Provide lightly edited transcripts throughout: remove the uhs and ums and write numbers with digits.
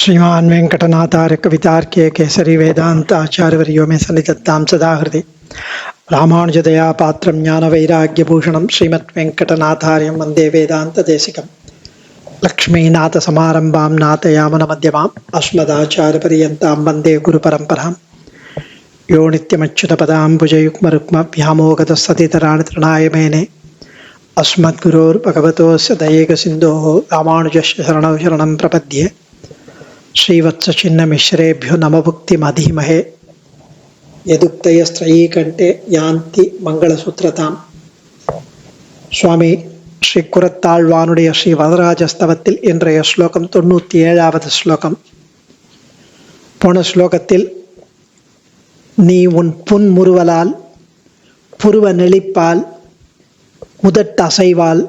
श्रीमान वेंकटनाथार्य कवितार्क्य केसरी वेदांत आचार्यवर्यो मे सन्निधत्तां सदा हृदि रामानुजदया पात्रं ज्ञान वैराग्यभूषणं श्रीमद्वेंकटनाथार्यं वन्दे वेदान्तदेशिकं लक्ष्मीनाथसमारम्भां नाथयामुनमध्यमाम् अस्मदाचार्यपर्यन्तां वन्दे गुरुपरम्परां यो नित्यमच्युतपदाम्बुजयुग्मरुक्मव्यामोगतस्ततितराणि तृणाय मेने अस्मद्गुरोर्भगवतोऽस्य दयैकसिन्धोः रामानुजस्य शरणौ शरणं प्रपद्ये श्रीवत्सचिन्नमिश्रेभ्यो नमभुक्तिमधीमहे यदुक्तयस्त्रयीकण्ठे यान्ति மங்களசூத்திரதாம். சுவாமி ஸ்ரீ குரத்தாழ்வானுடைய ஸ்ரீ வரதராஜஸ்தவத்தில் இன்றைய ஸ்லோகம் 97வது ஸ்லோகம். போன ஸ்லோகத்தில் நீ உன் புன்முறுவலால் புருவ நெளிப்பால் உதட்டசைவால்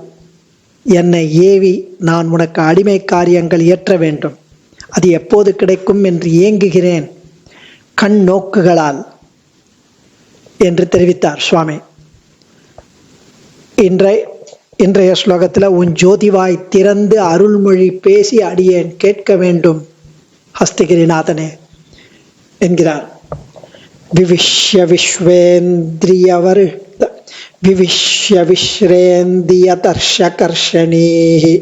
என்னை ஏவி நான் உனக்கு அடிமை காரியங்கள் இயற்ற வேண்டும், அது எப்போது கிடைக்கும் என்று ஏங்குகிறேன் கண் நோக்குகளால் என்று தெரிவித்தார் சுவாமி. இன்றைய ஸ்லோகத்தில் உன் ஜோதிவாய் திறந்து அருள்மொழி பேசி அடியேன் கேட்க வேண்டும் ஹஸ்திகிரிநாதனே என்கிறார். விவிஷ்ய விஸ்வேந்திரியவர் விவிஷ்ய விஸ்ரேந்திய தர்ஷகர்ஷணீஹி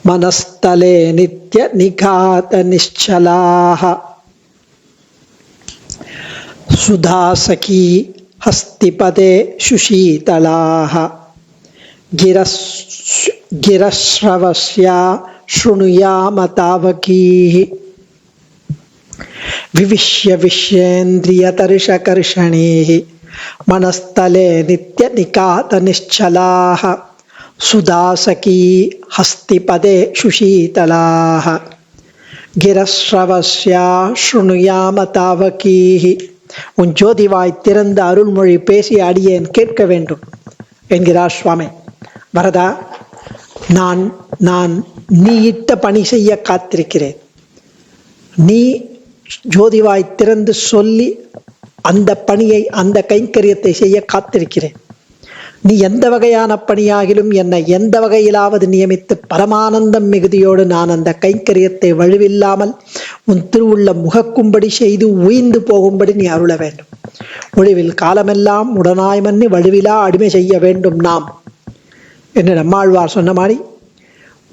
मनस्तले नित्य निघात निश्चलाः सुधासखी हस्तिपदे सुशीतलाः गिरश्रवस्या शृणुयाम तावकीः विविश्य विश्येन्द्रियतर्षकर्षणीः मनस्तले नित्य निघात निश्चलाः सुधासखी हस्तिपदे सुशीतलाः गिरश्रवस्या शृणुयाम तावकीः. உன் ஜோதிவாய் திறந்த அருள்மொழி பேசி அடியேன் கேட்க வேண்டும் என்கிறார் சுவாமி. வரதா, நான் நீ இட்ட பணி செய்ய காத்திருக்கிறேன். நீ ஜோதிவாய் திறந்து சொல்லி அந்த பணியை, அந்த கைங்கரியத்தை செய்ய காத்திருக்கிறேன். நீ எந்த வகையான பணியாகிலும் என்னை எந்த வகையிலாவது நியமித்து பரமானந்தம் மிகுதியோடு நான் அந்த கைங்கரியத்தை வலுவில்லாமல் உன் திருவுள்ள முகக்கும்படி செய்து உயிர்ந்து போகும்படி நீ அருள வேண்டும். ஒழிவில் காலமெல்லாம் உடனாய் மன்னி வலுவிலா அடிமை செய்ய வேண்டும் நாம் என்று நம்மாழ்வார் சொன்ன மாதிரி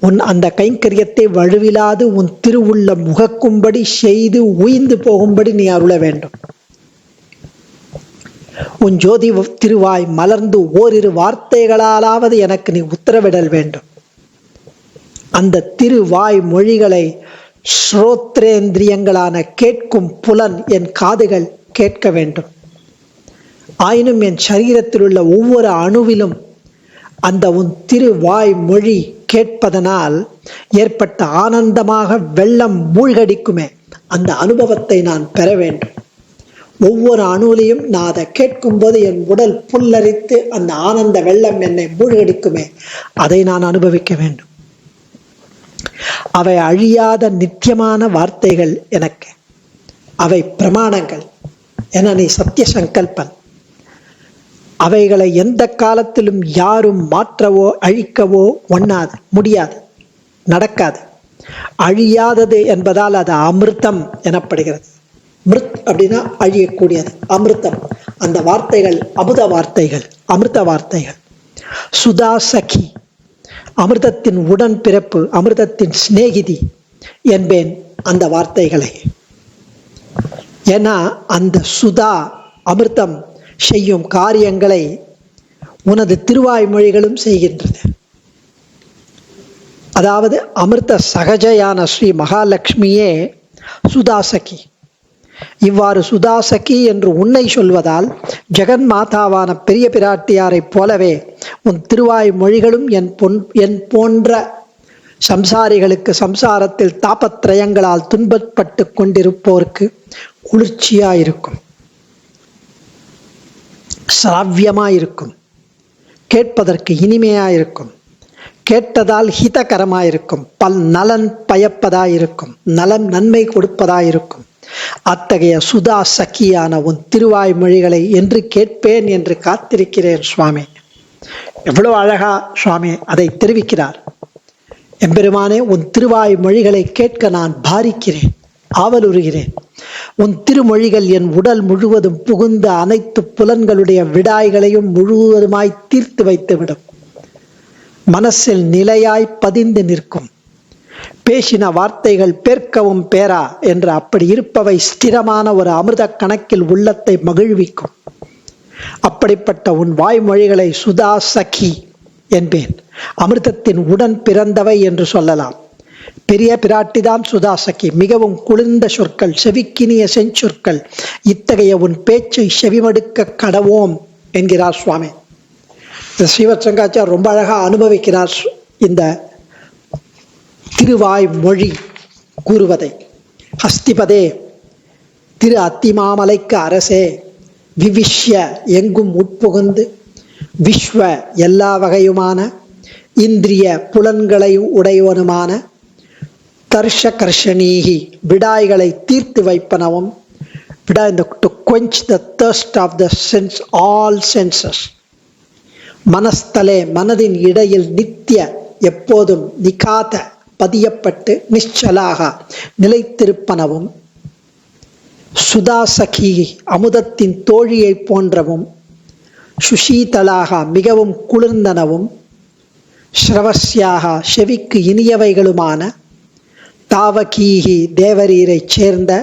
உன் அந்த கைங்கரியத்தை வலுவிலாது உன் திருவுள்ள முகக்கும்படி செய்து உயிர்ந்து போகும்படி நீ அருள வேண்டும். உன் ஜோதி திருவாய் மலர்ந்து ஓரிரு வார்த்தைகளாலாவது எனக்கு நீ உத்தரவிடல் வேண்டும். அந்த திருவாய் மொழிகளை ஸ்ரோத்ரேந்திரியங்களான கேட்கும் புலன் என் காதுகள் கேட்க வேண்டும். ஆயினும் என் சரீரத்தில் உள்ள ஒவ்வொரு அணுவிலும் அந்த உன் திருவாய் மொழி கேட்பதனால் ஏற்பட்ட ஆனந்தமாக வெள்ளம் மூழ்கடிக்குமே, அந்த அனுபவத்தை நான் பெற வேண்டும். ஒவ்வொரு அணுவிலையும் நான் அதை கேட்கும்போது என் உடல் புல்லரித்து அந்த ஆனந்த வெள்ளம் என்னை மூழ்கடிக்குமே, அதை நான் அனுபவிக்க வேண்டும். அவை அழியாத நித்தியமான வார்த்தைகள் எனக்கு, அவை பிரமாணங்கள் என நீ சத்திய சங்கல்பன். அவைகளை எந்த காலத்திலும் யாரும் மாற்றவோ அழிக்கவோ ஒண்ணாது, முடியாது, நடக்காது. அழியாதது என்பதால் அது அமிர்தம் எனப்படுகிறது. மிருத் அப்படின்னா அழியக்கூடியது, அமிர்தம். அந்த வார்த்தைகள் அமுத வார்த்தைகள், அமிர்த வார்த்தைகள். சுதா சகி, அமிர்தத்தின் உடன் பிறப்பு, அமிர்தத்தின் சிநேகிதி என்பேன் அந்த வார்த்தைகளை. ஏன்னா அந்த சுதா அமிர்தம் செய்யும் காரியங்களை உனது திருவாய்மொழிகளும் செய்கின்றது. அதாவது அமிர்த சகஜயான ஸ்ரீ மகாலட்சுமியே சுதாசகி. இவ்வாறு சுதாசகி என்று உன்னை சொல்வதால் ஜெகன் மாதாவான பெரிய பிராட்டியாரை போலவே உன் திருவாய் மொழிகளும் என் போன்ற சம்சாரிகளுக்கு, சம்சாரத்தில் தாபத்ரயங்களால் துன்பப்பட்டு கொண்டிருப்போருக்கு குளிர்ச்சியாயிருக்கும், சிராவியமாயிருக்கும், கேட்பதற்கு இனிமையாயிருக்கும், கேட்டதால் ஹிதகரமாயிருக்கும், பல் நலன் பயப்பதாயிருக்கும், நலன் நன்மை கொடுப்பதாயிருக்கும். அத்தகைய சுதா சக்கியான உன் திருவாய் மொழிகளை என்று கேட்பேன் என்று காத்திருக்கிறேன் சுவாமி. எவ்வளவு அழகா சுவாமி அதை தெரிவிக்கிறார். எம்பெருமானே, உன் திருவாய் மொழிகளை கேட்க நான் பாரிக்கிறேன், ஆவலுறுகிறேன். உன் திருமொழிகள் என் உடல் முழுவதும் புகுந்த அனைத்து புலன்களுடைய விடாய்களையும் முழுவதுமாய் தீர்த்து வைத்துவிடும். மனசில் நிலையாய் பதிந்து நிற்கும். பேசின வார்த்தைகள் பேர்க்கவும் பேரா என்று அப்படி இருப்பவை ஸ்திரமான ஒரு அமிர்த கணக்கில் உள்ளத்தை மகிழ்விக்கும். அப்படிப்பட்ட உன் வாய்மொழிகளை சுதா சகி என்பேன். அமிர்தத்தின் உடன் பிறந்தவை என்று சொல்லலாம். பெரிய பிராட்டிதான் சுதா சகி. மிகவும் குளிர்ந்த சொற்கள், செவிக்கினிய செஞ்சொற்கள். இத்தகைய உன் பேச்சை செவிமடுக்க கடவோம் என்கிறார் சுவாமி. ஸ்ரீவத் சங்காச்சார் ரொம்ப அழகா அனுபவிக்கிறார் இந்த திருவாய் மொழி கூறுவதை. ஹஸ்திபதே, திரு அத்திமாமலைக்கு அரசே, விவிஷ்ய எங்கும் உட்புகுந்து, விஸ்வ எல்லா வகையுமான, இந்திரிய புலன்களை உடையவனுமான, தர்ஷ கர்ஷணீகி விடாய்களை தீர்த்து வைப்பனவும், to quench the thirst of the sense, all senses. மனஸ்தலே மனதின் இடையில் நித்திய எப்போதும் நிகாத பதியப்பட்டு நிச்சலாக நிலைத்திருப்பனவும், சுதாசகி அமுதத்தின் தோழியை போன்றவும், சுஷீதலாக மிகவும் குளிர்ந்தனவும், ஸ்ரவஸ்யாக செவிக்கு இனியவைகளுமான, தாவகீகி தேவரீரை சேர்ந்த,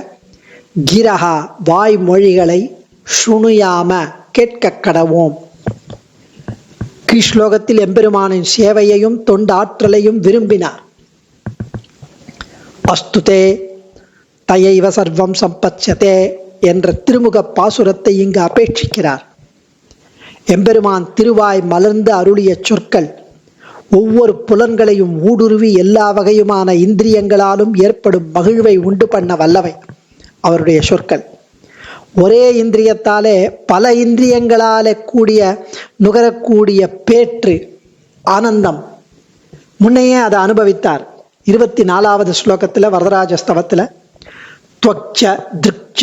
கிரகா வாய்மொழிகளை சுணுயாம கேட்க கடவோம். ஸ்லோகத்தில் எம்பெருமானின் சேவையையும் தொண்டாற்றலையும் விரும்பினார். அஸ்துதே தயைவ சர்வம் சம்பத்யதே என்ற திருமுக பாசுரத்தை இங்கு அபேட்சிக்கிறார். எம்பெருமான் திருவாய் மலர்ந்து அருளிய சொற்கள் ஒவ்வொரு புலன்களையும் ஊடுருவி எல்லா வகையுமான இந்திரியங்களாலும் ஏற்படும் மகிழ்வை உண்டு பண்ண வல்லவை அவருடைய சொற்கள். ஒரே இந்திரியத்தாலே பல இந்திரியங்களாலே கூடிய நுகரக்கூடிய பேற்று ஆனந்தம் முன்னையே அதை அனுபவித்தார். 24வது ஸ்லோகத்தில் வரதராஜஸ்தவத்தில் त्वच्च दृक्च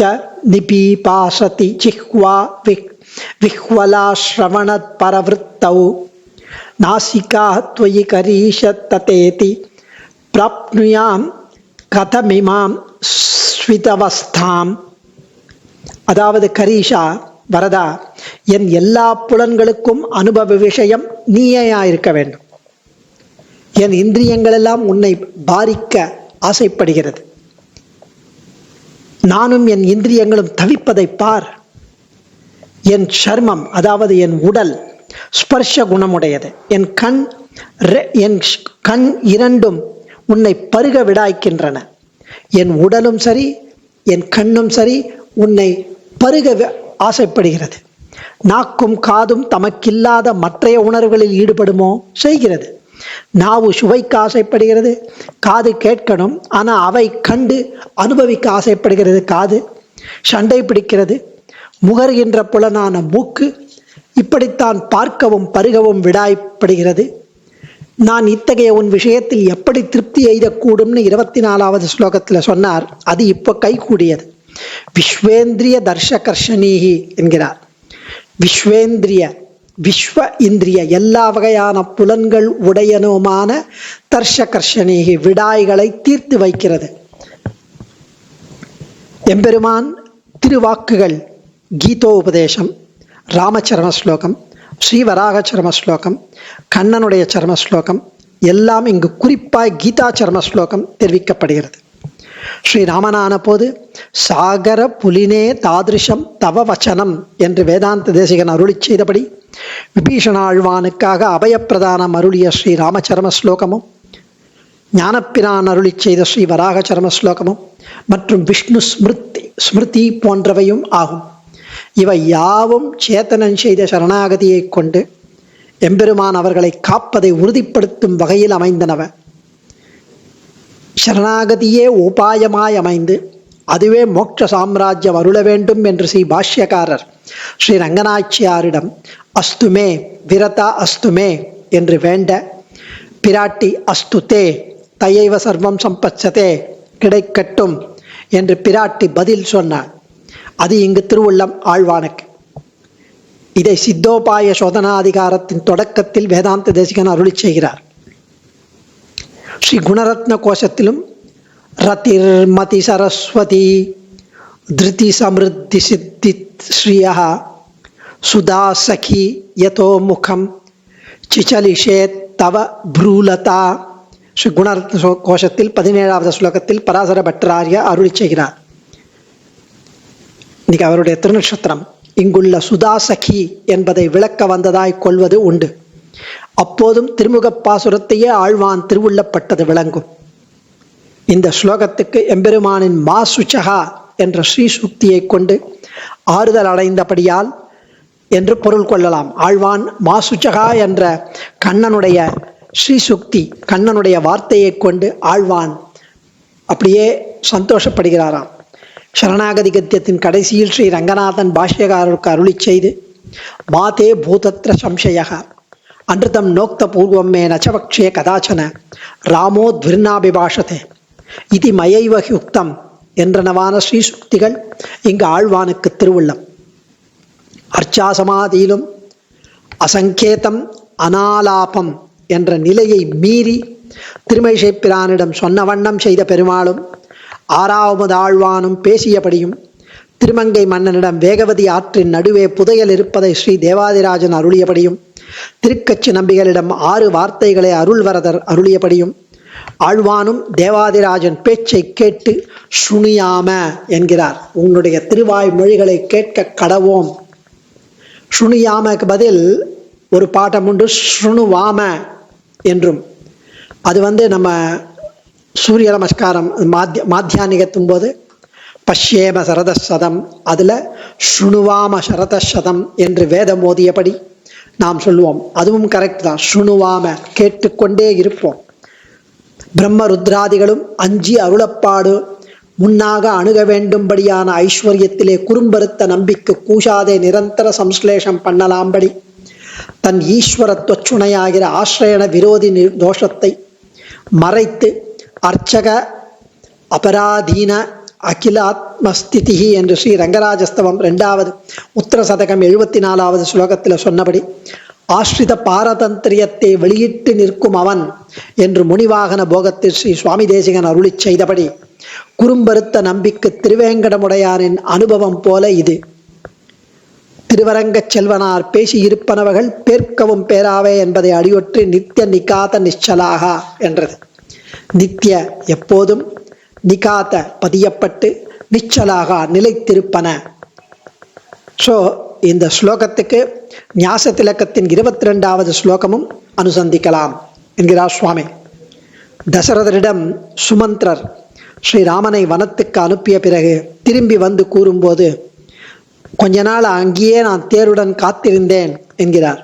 निपीपासति जिह्वा विह्वला श्रवणत् परवृत्तौ नासिका त्वयि करीशततेति प्राप्नुयां कथमिमां स्वितवस्थाम्. அதாவது கரீஷா, வரதா, என் எல்லா புலன்களுக்கும் அனுபவ விஷயம் நீயாயிருக்க வேண்டும். என் இந்திரியங்கள் எல்லாம் உன்னை பாரிக்க ஆசைப்படுகிறது. நானும் என் இந்திரியங்களும் தவிப்பதை பார். என் சர்மம், அதாவது என் உடல் ஸ்பர்ஷ குணமுடையது. என் கண் இரண்டும் உன்னை பருக விடாய்க்கின்றன. என் உடலும் சரி, என் கண்ணும் சரி உன்னை பருக ஆசைப்படுகிறது. நாக்கும் காதும் தமக்கில்லாத மற்றைய உணர்வுகளில் ஈடுபடுமோ? செய்கிறது. நாவு சுவைக்கு ஆசைப்படுகிறது, காது கேட்கணும், ஆனால் அவை கண்டு அனுபவிக்க ஆசைப்படுகிறது. காது சண்டை பிடிக்கிறது. முகர்கின்ற புலனான மூக்கு இப்படித்தான் பார்க்கவும் பருகவும் விடாய்ப்படுகிறது. நான் இத்தகைய உன் விஷயத்தில் எப்படி திருப்தி எய்தக்கூடும்னு 24வது ஸ்லோகத்தில் சொன்னார். அது இப்போ கைகூடியது. விஸ்வேந்திரிய தர்ஷகர்ஷணீகி என்கிறார். விஸ்வேந்திரிய, விஸ்வ இந்திரிய எல்லா வகையான புலன்கள் உடையனுமான தர்ஷகர்ஷணீகி விடாய்களை தீர்த்து வைக்கிறது. எம்பெருமான் திருவாக்குகள் கீதோபதேசம், ராமச்சரம ஸ்லோகம், ஸ்ரீவராக சரம ஸ்லோகம், கண்ணனுடைய சரம ஸ்லோகம் எல்லாம் இங்கு குறிப்பாய் கீதா சரம ஸ்லோகம் தெரிவிக்கப்படுகிறது. ஸ்ரீராமனான போது சாகர புலினே தாதிருஷம் தவ வச்சனம் என்று வேதாந்த தேசிகன் அருளி செய்தபடி விபீஷண ஆழ்வானுக்காக அபயப்பிரதானம் அருளிய ஸ்ரீ ராமச்சரம ஸ்லோகமும், ஞானப்பிரான் அருளி செய்த ஸ்ரீ வராக சரம ஸ்லோகமும் மற்றும் விஷ்ணு ஸ்மிருதி போன்றவையும் ஆகும். இவை யாவும் சேத்தனன் செய்த சரணாகதியை கொண்டு எம்பெருமான் அவர்களை காப்பதை உறுதிப்படுத்தும் வகையில் அமைந்தனவ. சரணாகதியே உபாயமாய் அமைந்து அதுவே மோட்ச சாம்ராஜ்யம் அருள வேண்டும் என்று ஸ்ரீ பாஷ்யக்காரர் ஸ்ரீ ரங்கநாச்சியாரிடம் அஸ்துமே விரதா அஸ்துமே என்று வேண்ட, பிராட்டி அஸ்துதே தயைவ சர்வம் சம்பத்யதே கிடைக்கட்டும் என்று பிராட்டி பதில் சொன்னார். அது இங்கு திருவுள்ளம் ஆழ்வானுக்கு. இதை சித்தோபாய சோதனாதிகாரத்தின் தொடக்கத்தில் வேதாந்த தேசிகன் அருளி செய்கிறார். ஸ்ரீ குணரத்ன கோஷத்திலும் ரதிர் மதி சரஸ்வதி திருதி சமிருத்தி சித்தி ஸ்ரீயா சுதா சகி யதோ முகம் சிச்சலிஷே தவ ப்ரூலதா. ஸ்ரீ குணரத்ன கோஷத்தில் 17வது ஸ்லோகத்தில் பராசர பட்டராரிய அருளி செய்கிறார். இன்னைக்கு அவருடைய திருநட்சத்திரம். இங்குள்ள சுதா சகி என்பதை விளக்க வந்ததாய் கொள்வது உண்டு. அப்போதும் திருமுகப்பாசுரத்தையே ஆழ்வான் திருவுள்ளப்பட்டது விளங்கும். இந்த ஸ்லோகத்துக்கு எம்பெருமானின் மா சுச்சகா என்ற ஸ்ரீ சுக்தியை கொண்டு ஆறுதல் அடைந்தபடியால் என்று பொருள் கொள்ளலாம். ஆழ்வான் மா சுச்சகா என்ற கண்ணனுடைய ஸ்ரீ சுக்தி, கண்ணனுடைய வார்த்தையை கொண்டு ஆழ்வான் அப்படியே சந்தோஷப்படுகிறாராம். சரணாகதி கத்தியத்தின் கடைசியில் ஸ்ரீ ரங்கநாதன் பாஷ்யகாரருக்கு அருளி செய்து மாதே பூதத்ர சம்சய அன்றுதம் நோக்த பூர்வம் மே நச்சபக்ஷே கதாச்சன ராமோ துர்நாபிபாஷதே இது மயைவ யுக்தம் என்றனவான ஸ்ரீசுக்திகள் இங்கு ஆழ்வானுக்கு திருவுள்ளம். அர்ச்சாசமாதியிலும் அசங்கேதம் அனாலாபம் என்ற நிலையை மீறி திருமழிசை பிரானிடம் சொன்ன வண்ணம் செய்த பெருமாளும் 6வது ஆழ்வானும் பேசியபடியும் திருமங்கை மன்னனிடம் வேகவதி ஆற்றின் நடுவே புதையல் இருப்பதை ஸ்ரீ தேவாதிராஜன் அருளியபடியும் திருக்கச்சி நம்பிகளிடம் 6 வார்த்தைகளை அருள்வரதர் அருளியபடியும் ஆழ்வானும் தேவாதிராஜன் பேச்சை கேட்டு சுனியாம என்கிறார். உன்னுடைய திருவாய் மொழிகளை கேட்க கடவோம். சுனியாமக்கு பதில் ஒரு பாட்டம் உண்டு, சுணுவாம என்றும். அது நம்ம சூரிய நமஸ்காரம் மாத்தியானிகத்தும் போது பஷ்யேம சரதசதம், அதில் சுணுவாம சரதசதம் என்று வேதம் ஓதியபடி நாம் சொல்லுவோம். அதுவும் கரெக்ட் தான். சுணுவாம கேட்டுக்கொண்டே இருப்போம். பிரம்ம ருத்ராதிகளும் அஞ்சி அருளப்பாடு முன்னாக அணுக வேண்டும்படியான ஐஸ்வர்யத்திலே குறும்பருத்த நம்பிக்கை கூஷாதே நிரந்தர சம்ஸ்லேஷம் பண்ணலாம்படி தன் ஈஸ்வரத்துவச்சுணையாகிற ஆசிரியன விரோதி தோஷத்தை மறைத்து அர்ச்சக அபராதீன அகிலாத்மஸ்திதி என்று ஸ்ரீ ரங்கராஜஸ்தவம் 2வது உத்தர சதகம் 74வது ஸ்லோகத்தில் சொன்னபடி ஆஸ்ரித பாரதந்திரியத்தை வெளியிட்டு நிற்கும் அவன் என்று முனிவாகன போகத்தில் ஸ்ரீ சுவாமி தேசிகன் அருளி செய்தபடி குறும்பருத்த நம்பிக்கை திருவேங்கடமுடையாரின் அனுபவம் போல இது. திருவரங்கச் செல்வனார் பேசி இருப்பனவர்கள் பேர்க்கவும் பேராவே என்பதை அடியொற்றி நித்திய நிகாத நிச்சலாக என்றது. நித்திய எப்போதும், நிகாத பதியப்பட்டு, நிச்சலாக நிலைத்திருப்பன. ஸோ இந்த ஸ்லோகத்துக்கு ஞாச திலக்கத்தின் 22வது ஸ்லோகமும் அனுசந்திக்கலாம் என்கிறார் சுவாமி. தசரதரிடம் சுமந்திரர் ஸ்ரீராமனை வனத்துக்கு அனுப்பிய பிறகு திரும்பி வந்து கூறும்போது கொஞ்ச நாள் அங்கேயே நான் தேருடன் காத்திருந்தேன் என்கிறார்.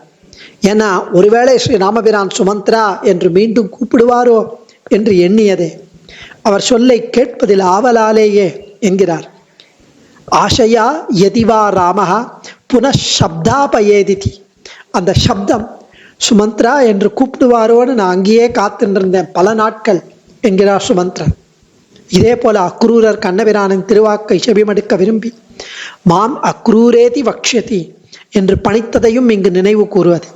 ஏன்னா ஒருவேளை ஸ்ரீராமபிரான் சுமந்திரா என்று மீண்டும் கூப்பிடுவாரோ என்று எண்ணியதே. அவர் சொல்லை கேட்பதில் ஆவலாலேயே என்கிறார். ஆசையா யதிவா ராமஹா புனഃசப்தாபயேதிதி, அந்த சப்தம் சுமந்திரா என்று கூப்பிடுவாரோன்னு நான் அங்கேயே காத்துருந்தேன் பல நாட்கள் என்கிறார் சுமந்திரன். இதே போல அக்ரூரர் கண்ணபிரானின் திருவாக்கை செவிமடுக்க விரும்பி மாம் அக்ரூரேதி வக்ஷதி என்று பணித்ததையும் இங்கு நினைவு கூறுவது.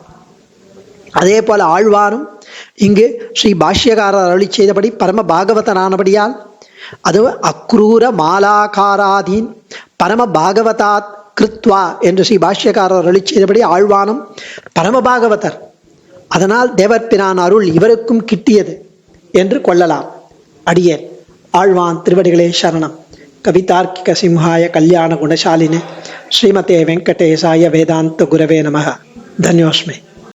அதே போல ஆழ்வாரும் இங்கு ஸ்ரீ பாஷ்யகாரர் அருளி செய்தபடி பரம பாகவதனானபடியால் அது அக்ரூர மாலாகாராதீன் பரம பாகவதாத் கிருத்வா என்று ஸ்ரீ பாஷ்யகாரர் அருளி செய்தபடி ஆழ்வானும் பரம பாகவதர், அதனால் தேவர்பிரான் அருள் இவருக்கும் கிட்டியது என்று கொள்ளலாம். அடியேன் ஆழ்வான் திருவடிகளே சரணம். கவிதார்க்கிக சிம்ஹாய கல்யாண குணசாலினே ஸ்ரீமதே வெங்கடேசாய வேதாந்த குரவே நமः. தன்யோஸ்மே.